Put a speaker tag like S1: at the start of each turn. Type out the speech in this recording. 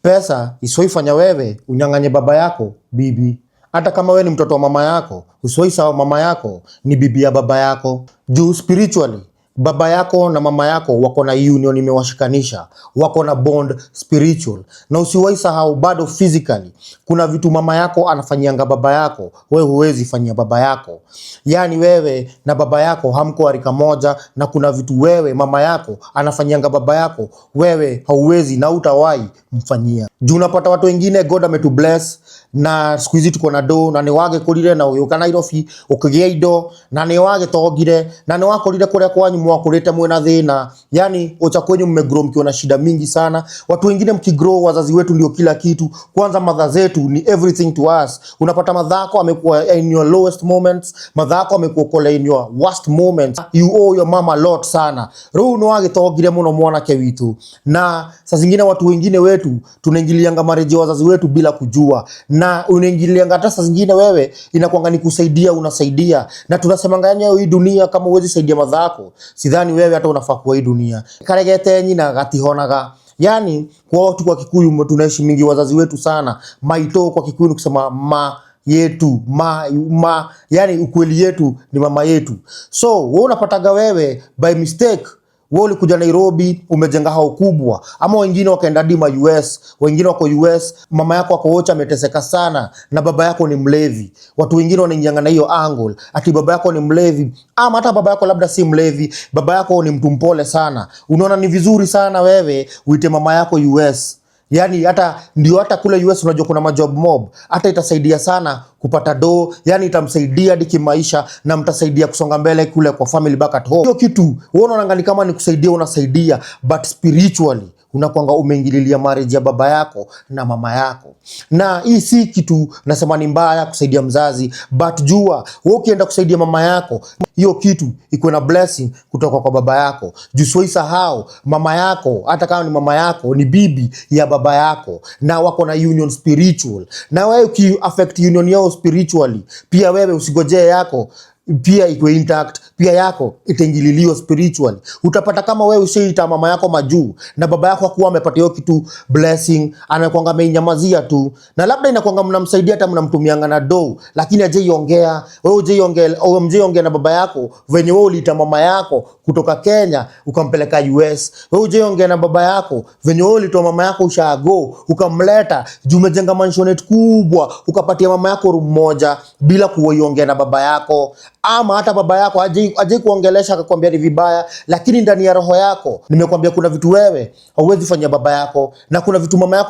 S1: Pesa isiyoifanya wewe unyang'anye baba yako bibi. Hata kama wewe ni mtoto wa mama yako, usiwaisahau mama yako ni bibi ya baba yako. Juu spiritually baba yako na mama yako wako na union imewashikanisha, wako na bond spiritual. Na usiwaisahau bado physically kuna vitu mama yako anafanyianga baba yako, wewe huwezi fanyia baba yako. Yani wewe na baba yako hamko rika moja, na kuna vitu wewe mama yako anafanyianga baba yako, wewe hauwezi na utawahi mfanyia. Juu unapata watu wengine God ametu bless na siku hizi tuko na do, na ni wage kurire na uyoka Nairobi ukigia indo, na ni wage togire, na ni wakorire kuria kwanyu mwakurite mwena thina. Yani ocha kwenyu mmegrow mkiwa na shida mingi sana. Watu wengine mkigrow, wazazi wetu ndio kila kitu. Kwanza mother zetu ni everything to us. Unapata madhako amekuwa in your lowest moments, madhako amekuwa kole in your worst moments. You owe your mama a lot sana. Ruu no wage togire muno mwanake witu. Na saa zingine watu wengine wetu tunaingilianga marriage wazazi wetu bila kujua, na unaingilianga hata saa zingine wewe inakuanga ni kusaidia, unasaidia. Na tunasemanga yani hii dunia kama uwezi saidia madhako, sidhani wewe hata unafaa kwa hii dunia. Karegete nyina gatihonaga. Yani kwa watu kwa Kikuyu tunaishi mingi wazazi wetu sana. Maito kwa Kikuyu ni kusema ma yetu, yani ukweli yetu ni mama yetu. So wewe unapataga wewe by mistake wewe ulikuja Nairobi umejenga hao kubwa, ama wengine wakaenda hadi US, wengine wako US, mama yako wako wocha ameteseka sana na baba yako ni mlevi. Watu wengine wanaingianga na hiyo angle ati baba yako ni mlevi, ama hata baba yako labda si mlevi, baba yako ni mtu mpole sana. Unaona ni vizuri sana wewe uite mama yako US. Yani hata ndio hata kule US unajua kuna majob mob, hata itasaidia sana kupata do, yani itamsaidia hadi kimaisha, na mtasaidia kusonga mbele kule kwa family back at home. Hiyo kitu wewe unaona kama ni kusaidia, unasaidia, but spiritually unakuanga umeingililia marriage ya baba yako na mama yako. Na hii si kitu nasema ni mbaya kusaidia mzazi, but jua wewe ukienda kusaidia mama yako, hiyo kitu iko na blessing kutoka kwa baba yako. Juu sahau mama yako, hata kama ni mama yako, ni bibi ya baba yako, na wako na union spiritual. Na wewe uki affect union yao spiritually, pia wewe usigojee yako pia iko intact, pia yako itaingililiwa spiritually. Utapata kama wewe ushaita mama yako majuu na baba yako hakuwa amepata hiyo kitu blessing, anakuanga ameinyamazia tu, na labda inakuanga mnamsaidia hata mnamtumianga na do, lakini ajeiongea. Wewe ujeiongea na baba yako venye wewe uliita mama yako kutoka Kenya ukampeleka US. Wewe ujeiongea na baba yako venye wewe ulitoa mama yako ushago ukamleta juu umejenga mansionette kubwa ukapatia mama yako room moja bila kuiongea na baba yako. Ama hata baba yako aje kuongelesha akakwambia ni vibaya, lakini ndani ya roho yako nimekwambia kuna vitu wewe hauwezi fanya baba yako, na kuna vitu mama yako